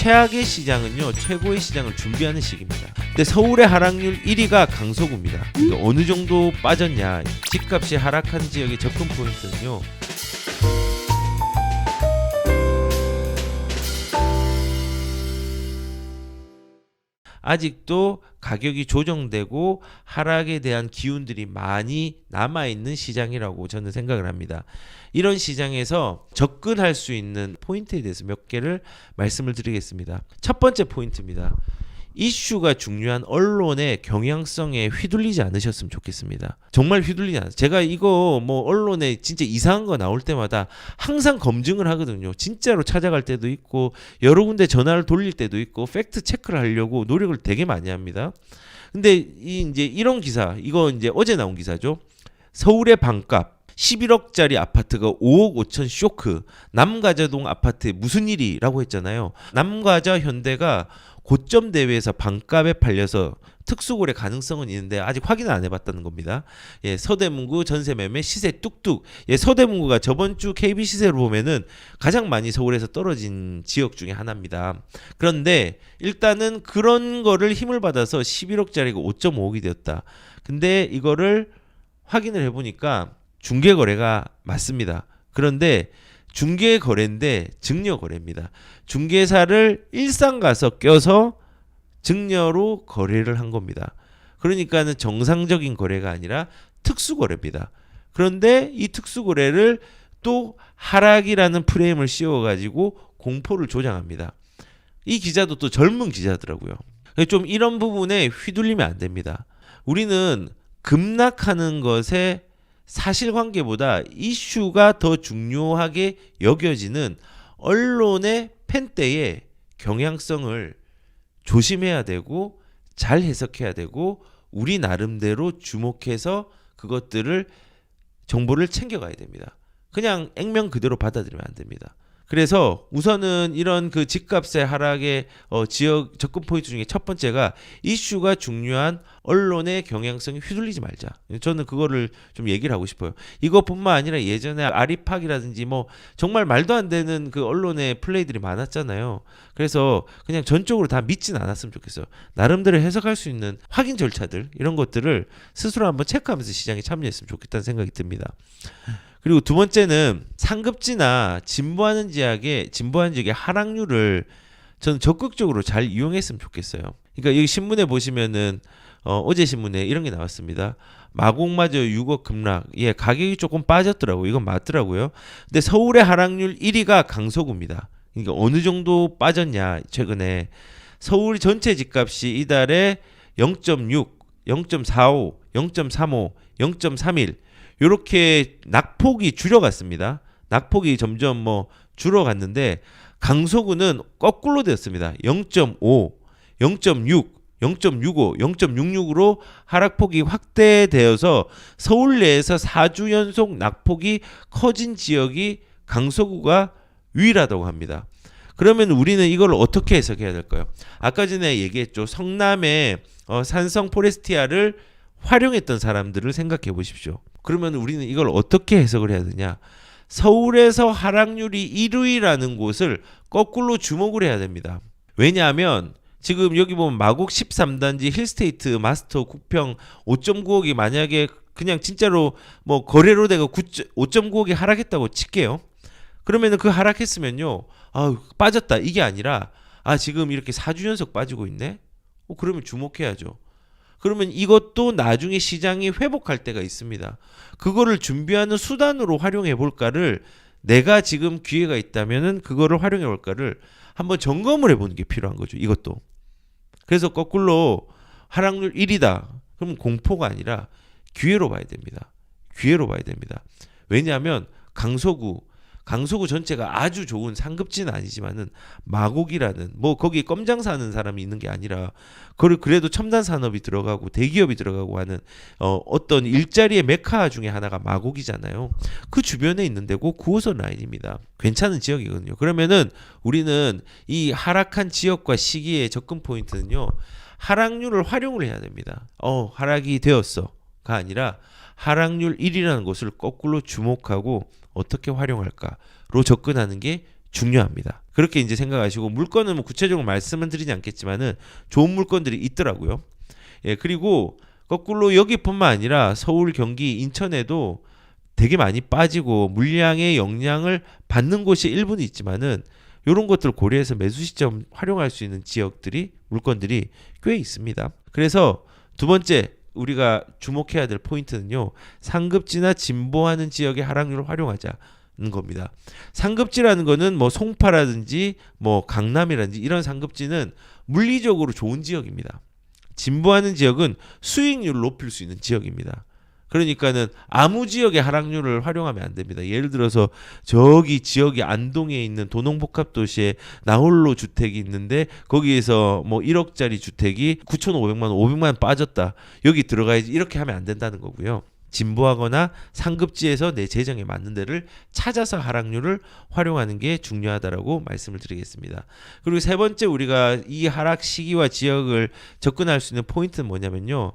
최악의 시장은요 최고의 시장을 준비하는 시기입니다. 근데 서울의 하락률 1위가 강서구입니다. 그러니까 어느 정도 빠졌냐, 집값이 하락한 지역의 접근 포인트는요 아직도 가격이 조정되고 하락에 대한 기운들이 많이 남아있는 시장이라고 저는 생각을 합니다. 이런 시장에서 접근할 수 있는 포인트에 대해서 몇 개를 말씀을 드리겠습니다. 첫 번째 포인트입니다. 이슈가 중요한 언론의 경향성에 휘둘리지 않으셨으면 좋겠습니다. 정말 휘둘리지 않아요. 제가 이거 뭐 언론에 진짜 이상한 거 나올 때마다 항상 검증을 하거든요. 진짜로 찾아갈 때도 있고 여러 군데 전화를 돌릴 때도 있고 팩트 체크를 하려고 노력을 되게 많이 합니다. 근데 이제 이런 기사, 이거 이제 어제 나온 기사죠. 서울의 방값 11억짜리 아파트가 5억 5천 쇼크. 남가자동 아파트에 무슨 일이라고 했잖아요. 남가자 현대가 고점 대회에서 반값에 팔려서 특수고래 가능성은 있는데 아직 확인을 안 해봤다는 겁니다. 예, 서대문구 전세매매 시세 뚝뚝. 예, 서대문구가 저번 주 KB 시세로 보면은 가장 많이 서울에서 떨어진 지역 중에 하나입니다. 그런데 일단은 그런 거를 힘을 받아서 11억짜리가 5.5억이 되었다. 근데 이거를 확인을 해보니까 중개거래가 맞습니다. 그런데 중개거래인데 증여거래입니다. 중개사를 일산 가서 껴서 증여로 거래를 한 겁니다. 그러니까는 정상적인 거래가 아니라 특수거래입니다. 그런데 이 특수거래를 또 하락이라는 프레임을 씌워가지고 공포를 조장합니다. 이 기자도 또 젊은 기자더라고요. 좀 이런 부분에 휘둘리면 안 됩니다. 우리는 급락하는 것에 사실관계보다 이슈가 더 중요하게 여겨지는 언론의 펜대의 경향성을 조심해야 되고 잘 해석해야 되고 우리 나름대로 주목해서 그것들을 정보를 챙겨가야 됩니다. 그냥 액면 그대로 받아들이면 안 됩니다. 그래서 우선은 이런 그 집값의 하락의 지역 접근 포인트 중에 첫 번째가 이슈가 중요한 언론의 경향성에 휘둘리지 말자. 저는 그거를 좀 얘기를 하고 싶어요. 이것뿐만 아니라 예전에 아리팍이라든지 뭐 정말 말도 안 되는 그 언론의 플레이들이 많았잖아요. 그래서 그냥 전적으로 다 믿진 않았으면 좋겠어요. 나름대로 해석할 수 있는 확인 절차들 이런 것들을 스스로 한번 체크하면서 시장에 참여했으면 좋겠다는 생각이 듭니다. 그리고 두 번째는 상급지나 진보하는 지역의 하락률을 저는 적극적으로 잘 이용했으면 좋겠어요. 그러니까 여기 신문에 보시면은 어제 신문에 이런 게 나왔습니다. 마곡마저 6억 급락. 예, 가격이 조금 빠졌더라고요. 이건 맞더라고요. 근데 서울의 하락률 1위가 강서구입니다. 그러니까 어느 정도 빠졌냐 최근에 서울 전체 집값이 이달에 0.6, 0.45, 0.35, 0.31 이렇게 낙폭이 줄어갔습니다. 낙폭이 점점 뭐 줄어갔는데 강서구는 거꾸로 되었습니다. 0.5, 0.6, 0.65, 0.66으로 하락폭이 확대되어서 서울 내에서 4주 연속 낙폭이 커진 지역이 강서구가 유일하다고 합니다. 그러면 우리는 이걸 어떻게 해석해야 될까요? 아까 전에 얘기했죠. 성남의 산성 포레스티아를 활용했던 사람들을 생각해 보십시오. 그러면 우리는 이걸 어떻게 해석을 해야 되냐? 서울에서 하락률이 1위라는 곳을 거꾸로 주목을 해야 됩니다. 왜냐하면 지금 여기 보면 마곡 13단지 힐스테이트 마스터 국평 5.9억이 만약에 그냥 진짜로 뭐 거래로 되고 5.9억이 하락했다고 칠게요. 그러면은 그 하락했으면요. 빠졌다. 이게 아니라 지금 이렇게 4주 연속 빠지고 있네. 그러면 주목해야죠. 그러면 이것도 나중에 시장이 회복할 때가 있습니다. 그거를 준비하는 수단으로 활용해 볼까를 내가 지금 기회가 있다면은 그거를 활용해 볼까를 한번 점검을 해보는 게 필요한 거죠. 이것도. 그래서 거꾸로 하락률 1위다. 그럼 공포가 아니라 기회로 봐야 됩니다. 기회로 봐야 됩니다. 왜냐하면 강서구 전체가 아주 좋은 상급지는 아니지만은 마곡이라는 뭐 거기 껌장 사는 사람이 있는 게 아니라 그래도 첨단 산업이 들어가고 대기업이 들어가고 하는 어떤 일자리의 메카 중에 하나가 마곡이잖아요. 그 주변에 있는 데고 9호선 라인입니다. 괜찮은 지역이거든요. 그러면은 우리는 이 하락한 지역과 시기의 접근 포인트는요. 하락률을 활용을 해야 됩니다. 하락이 되었어가 아니라 하락률 1이라는 것을 거꾸로 주목하고 어떻게 활용할까로 접근하는 게 중요합니다. 그렇게 이제 생각하시고 물건은 뭐 구체적으로 말씀은 드리지 않겠지만은 좋은 물건들이 있더라고요. 예, 그리고 거꾸로 여기뿐만 아니라 서울, 경기, 인천에도 되게 많이 빠지고 물량의 영향을 받는 곳이 일부는 있지만은 이런 것들을 고려해서 매수 시점 활용할 수 있는 지역들이 물건들이 꽤 있습니다. 그래서 두 번째 우리가 주목해야 될 포인트는요. 상급지나 진보하는 지역의 하락률을 활용하자는 겁니다. 상급지라는 거는 뭐 송파라든지 뭐 강남이라든지 이런 상급지는 물리적으로 좋은 지역입니다. 진보하는 지역은 수익률을 높일 수 있는 지역입니다. 그러니까는 아무 지역의 하락률을 활용하면 안 됩니다. 예를 들어서 저기 지역이 안동에 있는 도농복합도시에 나홀로 주택이 있는데 거기에서 뭐 1억짜리 주택이 9,500만 원, 500만 원 빠졌다. 여기 들어가야지 이렇게 하면 안 된다는 거고요. 진보하거나 상급지에서 내 재정에 맞는 데를 찾아서 하락률을 활용하는 게 중요하다라고 말씀을 드리겠습니다. 그리고 세 번째 우리가 이 하락 시기와 지역을 접근할 수 있는 포인트는 뭐냐면요.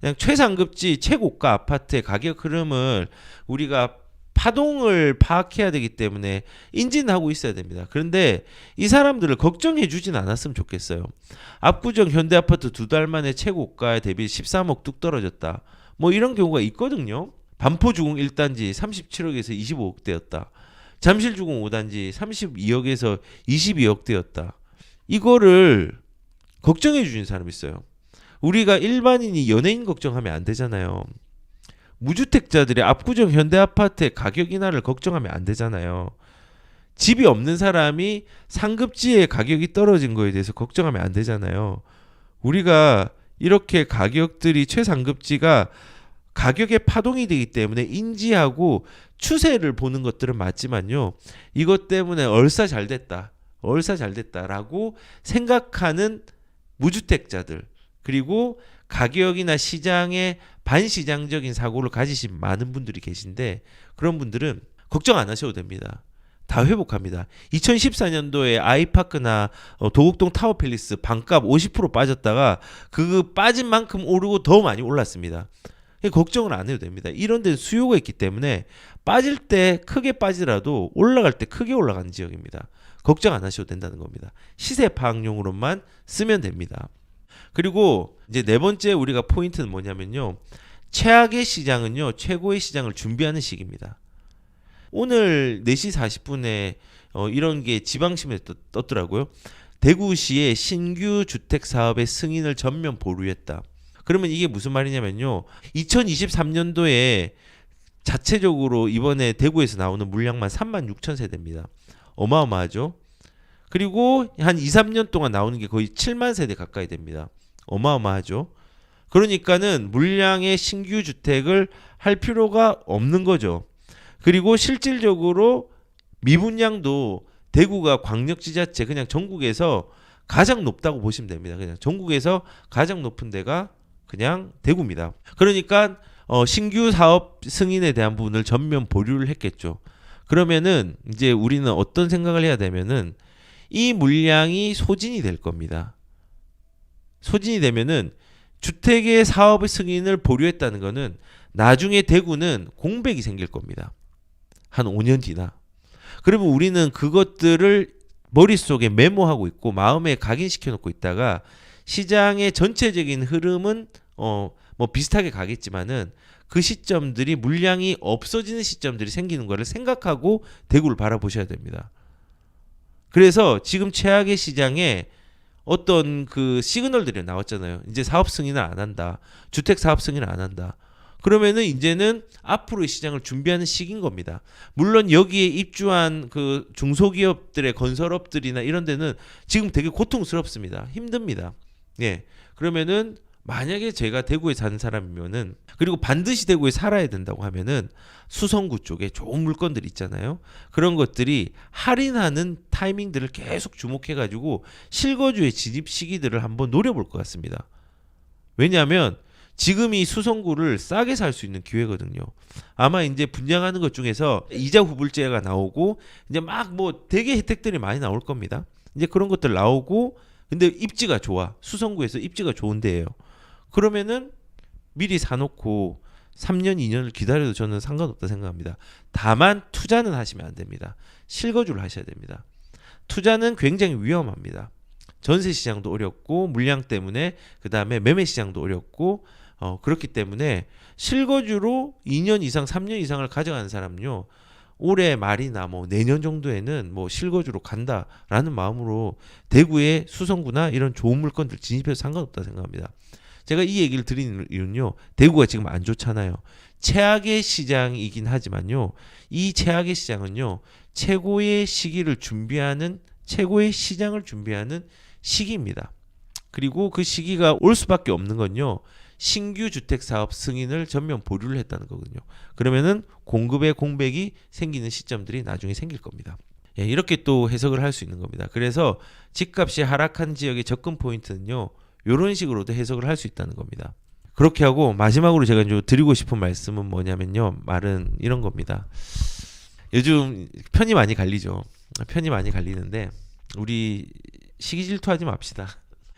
그냥 최상급지 최고가 아파트의 가격 흐름을 우리가 파동을 파악해야 되기 때문에 인지는 하고 있어야 됩니다. 그런데 이 사람들을 걱정해 주진 않았으면 좋겠어요. 압구정 현대아파트 2달 만에 최고가에 대비 13억 뚝 떨어졌다. 뭐 이런 경우가 있거든요. 반포주공 1단지 37억에서 25억대였다. 잠실주공 5단지 32억에서 22억대였다. 이거를 걱정해 주는 사람이 있어요. 우리가 일반인이 연예인 걱정하면 안 되잖아요. 무주택자들의 압구정 현대아파트의 가격 인하를 걱정하면 안 되잖아요. 집이 없는 사람이 상급지의 가격이 떨어진 거에 대해서 걱정하면 안 되잖아요. 우리가 이렇게 가격들이 최상급지가 가격의 파동이 되기 때문에 인지하고 추세를 보는 것들은 맞지만요. 이것 때문에 얼싸 잘 됐다라고 생각하는 무주택자들 그리고 가격이나 시장에 반시장적인 사고를 가지신 많은 분들이 계신데 그런 분들은 걱정 안 하셔도 됩니다. 다 회복합니다. 2014년도에 아이파크나 도곡동 타워팰리스 반값 50% 빠졌다가 그 빠진 만큼 오르고 더 많이 올랐습니다. 걱정을 안 해도 됩니다. 이런 데는 수요가 있기 때문에 빠질 때 크게 빠지더라도 올라갈 때 크게 올라가는 지역입니다. 걱정 안 하셔도 된다는 겁니다. 시세 파악용으로만 쓰면 됩니다. 그리고 이제 네 번째 우리가 포인트는 뭐냐면요. 최악의 시장은요. 최고의 시장을 준비하는 시기입니다. 오늘 4시 40분에 이런 게 지방신문에 떴더라고요. 대구시의 신규 주택 사업의 승인을 전면 보류했다. 그러면 이게 무슨 말이냐면요. 2023년도에 자체적으로 이번에 대구에서 나오는 물량만 36,000세대입니다. 어마어마하죠. 그리고 한 2, 3년 동안 나오는 게 거의 7만 세대 가까이 됩니다. 어마어마하죠. 그러니까는 물량의 신규 주택을 할 필요가 없는 거죠. 그리고 실질적으로 미분양도 대구가 광역지자체 그냥 전국에서 가장 높다고 보시면 됩니다. 그냥 전국에서 가장 높은 데가 그냥 대구입니다. 그러니까 신규 사업 승인에 대한 부분을 전면 보류를 했겠죠. 그러면은 이제 우리는 어떤 생각을 해야 되면은 이 물량이 소진이 될 겁니다. 소진이 되면은 주택의 사업의 승인을 보류했다는 거는 나중에 대구는 공백이 생길 겁니다. 한 5년 뒤나. 그러면 우리는 그것들을 머릿속에 메모하고 있고 마음에 각인시켜 놓고 있다가 시장의 전체적인 흐름은 뭐 비슷하게 가겠지만은 그 시점들이 물량이 없어지는 시점들이 생기는 거를 생각하고 대구를 바라보셔야 됩니다. 그래서 지금 최악의 시장에 어떤 그 시그널들이 나왔잖아요. 이제 사업 승인을 안 한다. 주택 사업 승인을 안 한다. 그러면은 이제는 앞으로의 시장을 준비하는 시기인 겁니다. 물론 여기에 입주한 그 중소기업들의 건설업들이나 이런 데는 지금 되게 고통스럽습니다. 힘듭니다. 예. 그러면은 만약에 제가 대구에 사는 사람이면은 그리고 반드시 대구에 살아야 된다고 하면은 수성구 쪽에 좋은 물건들 있잖아요. 그런 것들이 할인하는 타이밍들을 계속 주목해가지고 실거주의 진입 시기들을 한번 노려볼 것 같습니다. 왜냐하면 지금 이 수성구를 싸게 살 수 있는 기회거든요. 아마 이제 분양하는 것 중에서 이자 후불제가 나오고 이제 막 뭐 되게 혜택들이 많이 나올 겁니다. 이제 그런 것들 나오고 근데 입지가 좋아. 수성구에서 입지가 좋은 데예요. 그러면은 미리 사놓고 3년, 2년을 기다려도 저는 상관없다 생각합니다. 다만 투자는 하시면 안 됩니다. 실거주를 하셔야 됩니다. 투자는 굉장히 위험합니다. 전세 시장도 어렵고 물량 때문에 그다음에 매매 시장도 어렵고 그렇기 때문에 실거주로 2년 이상 3년 이상을 가져가는 사람은요. 올해 말이나 뭐 내년 정도에는 뭐 실거주로 간다라는 마음으로 대구의 수성구나 이런 좋은 물건들 진입해도 상관없다 생각합니다. 제가 이 얘기를 드리는 이유는요. 대구가 지금 안 좋잖아요. 최악의 시장이긴 하지만요. 이 최악의 시장은요. 최고의 시기를 준비하는 최고의 시장을 준비하는 시기입니다. 그리고 그 시기가 올 수밖에 없는 건요. 신규 주택 사업 승인을 전면 보류를 했다는 거거든요. 그러면은 공급의 공백이 생기는 시점들이 나중에 생길 겁니다. 예, 이렇게 또 해석을 할 수 있는 겁니다. 그래서 집값이 하락한 지역의 접근 포인트는요. 이런 식으로도 해석을 할 수 있다는 겁니다. 그렇게 하고 마지막으로 제가 이제 드리고 싶은 말씀은 뭐냐면요. 말은 이런 겁니다. 요즘 편이 많이 갈리죠. 편이 많이 갈리는데 우리 시기 질투하지 맙시다.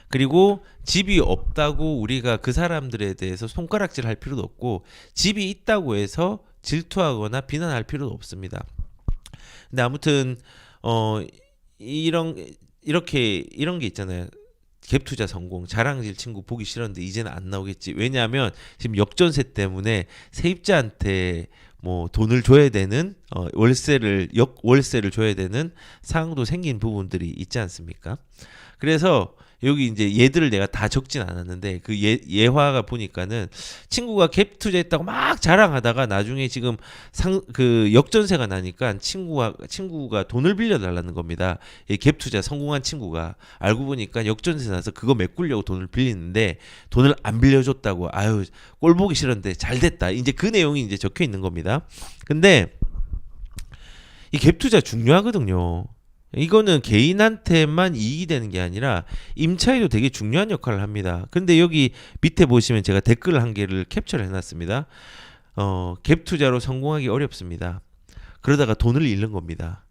그리고 집이 없다고 우리가 그 사람들에 대해서 손가락질 할 필요도 없고 집이 있다고 해서 질투하거나 비난할 필요도 없습니다. 근데 아무튼 이런 게 있잖아요. 갭투자 성공 자랑질 친구 보기 싫었는데 이제는 안 나오겠지. 왜냐하면 지금 역전세 때문에 세입자한테 뭐 돈을 줘야 되는 월세를 줘야 되는 상황도 생긴 부분들이 있지 않습니까? 그래서 여기 이제 얘들을 내가 다 적진 않았는데 그 예화가 보니까는 친구가 갭 투자했다고 막 자랑하다가 나중에 지금 그 역전세가 나니까 친구가 돈을 빌려 달라는 겁니다. 이 갭 투자 성공한 친구가 알고 보니까 역전세 나서 그거 메꾸려고 돈을 빌리는데 돈을 안 빌려줬다고 아유 꼴 보기 싫었는데 잘 됐다. 이제 그 내용이 이제 적혀 있는 겁니다. 근데 이 갭 투자 중요하거든요. 이거는 개인한테만 이익이 되는 게 아니라 임차인도 되게 중요한 역할을 합니다. 근데 여기 밑에 보시면 제가 댓글 한 개를 캡처를 해놨습니다. 갭 투자로 성공하기 어렵습니다. 그러다가 돈을 잃는 겁니다.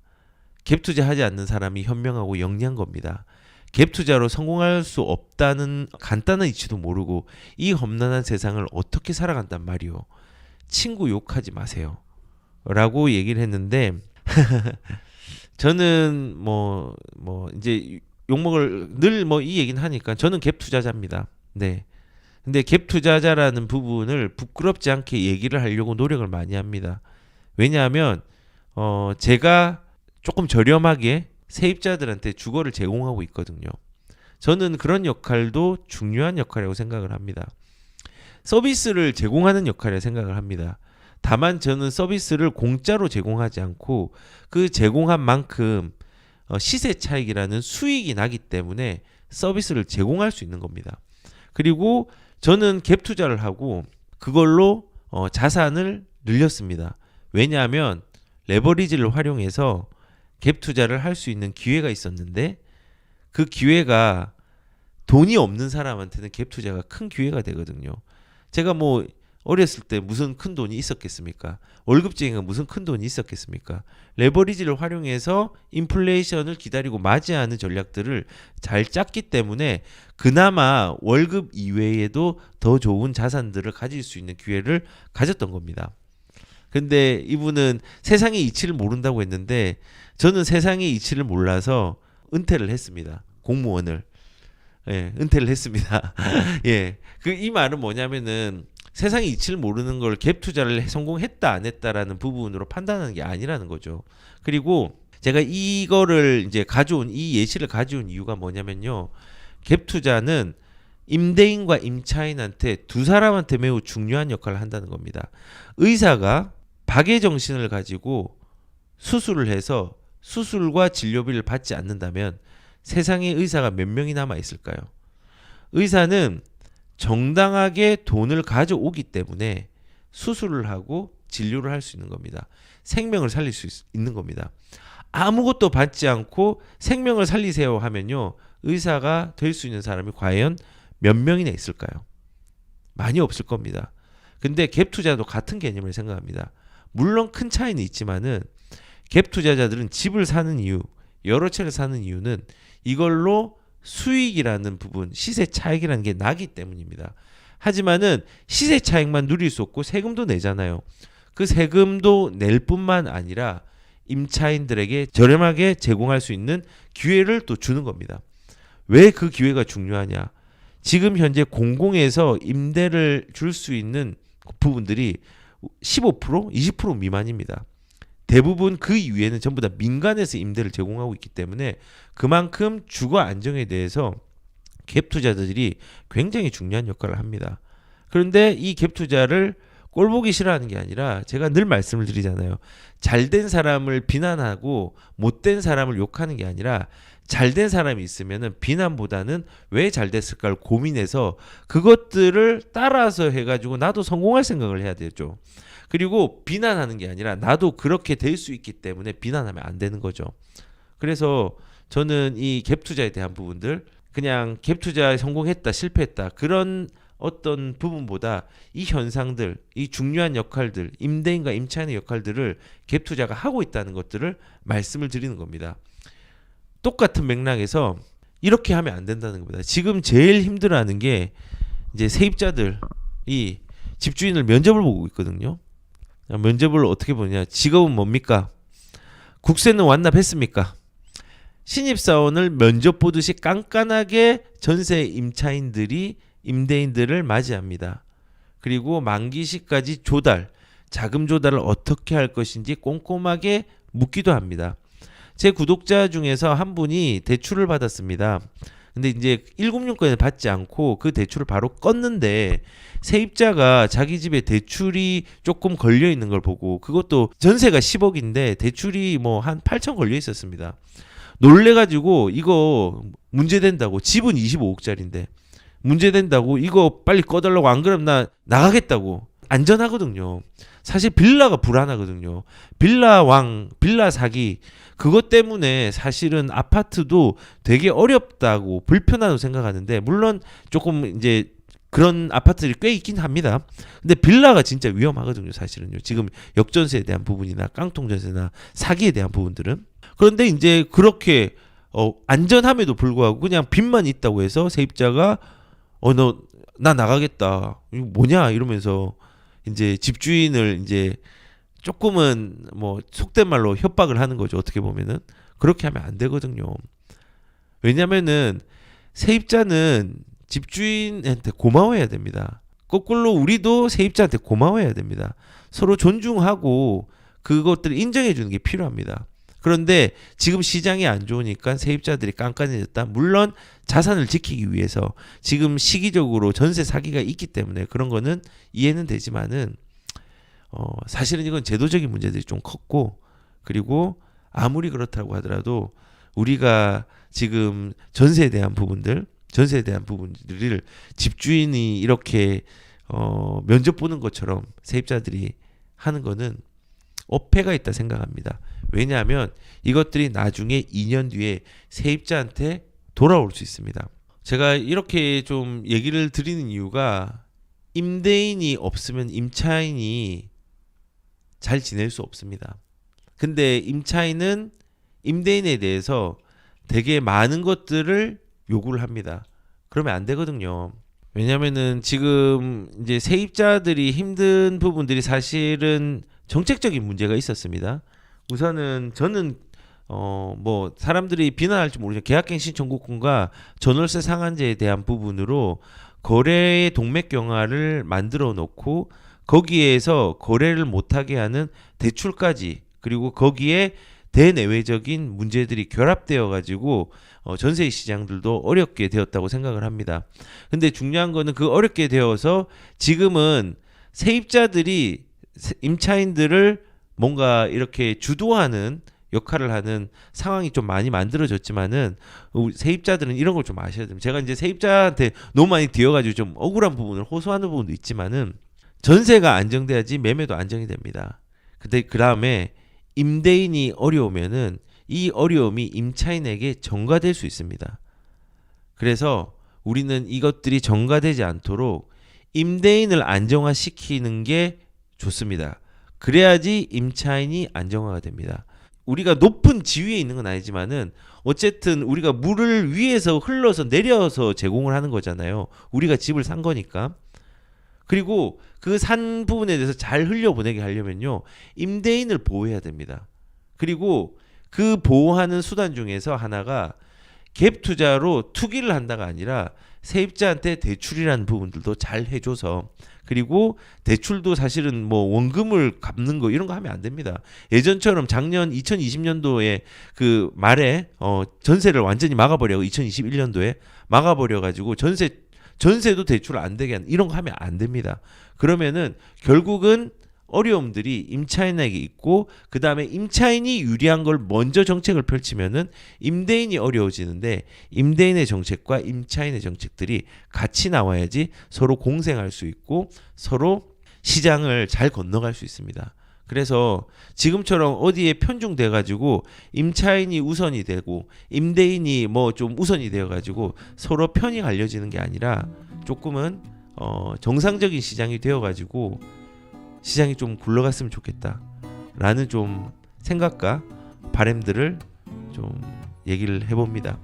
갭 투자하지 않는 사람이 현명하고 영리한 겁니다. 갭 투자로 성공할 수 없다는 간단한 이치도 모르고 이 험난한 세상을 어떻게 살아간단 말이오. 친구 욕하지 마세요. 라고 얘기를 했는데 저는 이제 욕먹을 늘 이 얘기는 하니까 저는 갭 투자자입니다. 네. 근데 갭 투자자라는 부분을 부끄럽지 않게 얘기를 하려고 노력을 많이 합니다. 왜냐하면 제가 조금 저렴하게 세입자들한테 주거를 제공하고 있거든요. 저는 그런 역할도 중요한 역할이라고 생각을 합니다. 서비스를 제공하는 역할이라고 생각을 합니다. 다만 저는 서비스를 공짜로 제공하지 않고 그 제공한 만큼 시세 차익이라는 수익이 나기 때문에 서비스를 제공할 수 있는 겁니다. 그리고 저는 갭 투자를 하고 그걸로 자산을 늘렸습니다. 왜냐하면 레버리지를 활용해서 갭 투자를 할 수 있는 기회가 있었는데 그 기회가 돈이 없는 사람한테는 갭 투자가 큰 기회가 되거든요. 제가 어렸을 때 무슨 큰 돈이 있었겠습니까? 월급쟁이가 무슨 큰 돈이 있었겠습니까? 레버리지를 활용해서 인플레이션을 기다리고 맞이하는 전략들을 잘 짰기 때문에 그나마 월급 이외에도 더 좋은 자산들을 가질 수 있는 기회를 가졌던 겁니다. 근데 이분은 세상의 이치를 모른다고 했는데 저는 세상의 이치를 몰라서 은퇴를 했습니다. 공무원을. 예, 은퇴를 했습니다. 예. 이 말은 뭐냐면은 세상의 이치를 모르는 걸 갭 투자를 성공했다 안 했다라는 부분으로 판단하는 게 아니라는 거죠. 그리고 제가 이거를 이제 이 예시를 가져온 이유가 뭐냐면요. 갭 투자는 임대인과 임차인한테 두 사람한테 매우 중요한 역할을 한다는 겁니다. 의사가 박의 정신을 가지고 수술을 해서 수술과 진료비를 받지 않는다면 세상에 의사가 몇 명이 남아 있을까요? 의사는 정당하게 돈을 가져오기 때문에 수술을 하고 진료를 할 수 있는 겁니다. 생명을 살릴 수 있는 겁니다. 아무것도 받지 않고 생명을 살리세요 하면요. 의사가 될 수 있는 사람이 과연 몇 명이나 있을까요? 많이 없을 겁니다. 근데 갭 투자도 같은 개념을 생각합니다. 물론 큰 차이는 있지만은 갭 투자자들은 집을 사는 이유, 여러 채를 사는 이유는 이걸로 수익이라는 부분, 시세 차익이라는 게 나기 때문입니다. 하지만은 시세 차익만 누릴 수 없고 세금도 내잖아요. 그 세금도 낼 뿐만 아니라 임차인들에게 저렴하게 제공할 수 있는 기회를 또 주는 겁니다. 왜 그 기회가 중요하냐? 지금 현재 공공에서 임대를 줄 수 있는 부분들이 15%, 20% 미만입니다. 대부분 그 이외에는 전부 다 민간에서 임대를 제공하고 있기 때문에 그만큼 주거 안정에 대해서 갭 투자자들이 굉장히 중요한 역할을 합니다. 그런데 이 갭 투자를 꼴보기 싫어하는 게 아니라 제가 늘 말씀을 드리잖아요. 잘된 사람을 비난하고 못된 사람을 욕하는 게 아니라 잘된 사람이 있으면은 비난보다는 왜 잘 됐을까를 고민해서 그것들을 따라서 해가지고 나도 성공할 생각을 해야 되죠. 그리고 비난하는 게 아니라 나도 그렇게 될 수 있기 때문에 비난하면 안 되는 거죠. 그래서 저는 이 갭 투자에 대한 부분들 그냥 갭 투자에 성공했다 실패했다 그런 어떤 부분보다 이 현상들, 이 중요한 역할들, 임대인과 임차인의 역할들을 갭 투자가 하고 있다는 것들을 말씀을 드리는 겁니다. 똑같은 맥락에서 이렇게 하면 안 된다는 겁니다. 지금 제일 힘들어하는 게 이제 세입자들이 집주인을 면접을 보고 있거든요. 면접을 어떻게 보냐? 직업은 뭡니까? 국세는 완납했습니까? 신입사원을 면접 보듯이 깐깐하게 전세 임차인들이 임대인들을 맞이합니다. 그리고 만기시까지 조달, 자금 조달을 어떻게 할 것인지 꼼꼼하게 묻기도 합니다. 제 구독자 중에서 한 분이 대출을 받았습니다. 근데 이제 1금융권에 받지 않고 그 대출을 바로 껐는데 세입자가 자기 집에 대출이 조금 걸려 있는 걸 보고 그것도 전세가 10억인데 대출이 뭐 한 8천 걸려 있었습니다. 놀래가지고 이거 문제된다고 집은 25억짜리인데 문제된다고 이거 빨리 꺼달라고 안 그러면 나 나가겠다고 안전하거든요. 사실 빌라가 불안하거든요. 빌라 사기 그것 때문에 사실은 아파트도 되게 어렵다고 불편하다고 생각하는데 물론 조금 이제 그런 아파트들이 꽤 있긴 합니다. 근데 빌라가 진짜 위험하거든요. 사실은요. 지금 역전세에 대한 부분이나 깡통전세나 사기에 대한 부분들은 그런데 이제 그렇게 안전함에도 불구하고 그냥 빚만 있다고 해서 세입자가 나 나가겠다. 이거 뭐냐 이러면서 이제 집주인을 이제 조금은 뭐 속된 말로 협박을 하는 거죠. 어떻게 보면은 그렇게 하면 안 되거든요. 왜냐면은 세입자는 집주인한테 고마워해야 됩니다. 거꾸로 우리도 세입자한테 고마워해야 됩니다. 서로 존중하고 그것들을 인정해 주는 게 필요합니다. 그런데 지금 시장이 안 좋으니까 세입자들이 깐깐해졌다. 물론 자산을 지키기 위해서 지금 시기적으로 전세 사기가 있기 때문에 그런 거는 이해는 되지만은 사실은 이건 제도적인 문제들이 좀 컸고 그리고 아무리 그렇다고 하더라도 우리가 지금 전세에 대한 부분들을 집주인이 이렇게 면접 보는 것처럼 세입자들이 하는 거는 어폐가 있다 생각합니다. 왜냐하면 이것들이 나중에 2년 뒤에 세입자한테 돌아올 수 있습니다. 제가 이렇게 좀 얘기를 드리는 이유가 임대인이 없으면 임차인이 잘 지낼 수 없습니다. 근데 임차인은 임대인에 대해서 되게 많은 것들을 요구를 합니다. 그러면 안 되거든요. 왜냐면은 지금 이제 세입자들이 힘든 부분들이 사실은 정책적인 문제가 있었습니다. 우선은 저는 뭐 사람들이 비난할지 모르지만 계약갱신 청구권과 전월세 상한제에 대한 부분으로 거래의 동맥경화를 만들어 놓고 거기에서 거래를 못하게 하는 대출까지 그리고 거기에 대내외적인 문제들이 결합되어 가지고 전세 시장들도 어렵게 되었다고 생각을 합니다. 근데 중요한 거는 그 어렵게 되어서 지금은 세입자들이 임차인들을 뭔가 이렇게 주도하는 역할을 하는 상황이 좀 많이 만들어졌지만은 세입자들은 이런 걸 좀 아셔야 됩니다. 제가 이제 세입자한테 너무 많이 뒤어가지고 좀 억울한 부분을 호소하는 부분도 있지만은 전세가 안정돼야지 매매도 안정이 됩니다. 근데 그 다음에 임대인이 어려우면은 이 어려움이 임차인에게 전가될 수 있습니다. 그래서 우리는 이것들이 전가되지 않도록 임대인을 안정화시키는 게 좋습니다. 그래야지 임차인이 안정화가 됩니다. 우리가 높은 지위에 있는 건 아니지만은 어쨌든 우리가 물을 위에서 흘러서 내려서 제공을 하는 거잖아요. 우리가 집을 산 거니까. 그리고 그 산 부분에 대해서 잘 흘려보내게 하려면요. 임대인을 보호해야 됩니다. 그리고 그 보호하는 수단 중에서 하나가 갭 투자로 투기를 한다가 아니라 세입자한테 대출이라는 부분들도 잘 해줘서, 그리고 대출도 사실은 뭐 원금을 갚는 거 이런 거 하면 안 됩니다. 예전처럼 작년 2020년도에 그 말에 전세를 완전히 막아버려고 2021년도에 막아버려 가지고 전세도 대출 안 되게 하는 이런 거 하면 안 됩니다. 그러면은 결국은 어려움들이 임차인에게 있고, 그 다음에 임차인이 유리한 걸 먼저 정책을 펼치면은 임대인이 어려워지는데, 임대인의 정책과 임차인의 정책들이 같이 나와야지 서로 공생할 수 있고 서로 시장을 잘 건너갈 수 있습니다. 그래서 지금처럼 어디에 편중돼 가지고 임차인이 우선이 되고 임대인이 뭐 좀 우선이 되어 가지고 서로 편이 갈려지는 게 아니라 조금은 정상적인 시장이 되어 가지고 시장이 좀 굴러갔으면 좋겠다라는 좀 생각과 바람들을 좀 얘기를 해봅니다.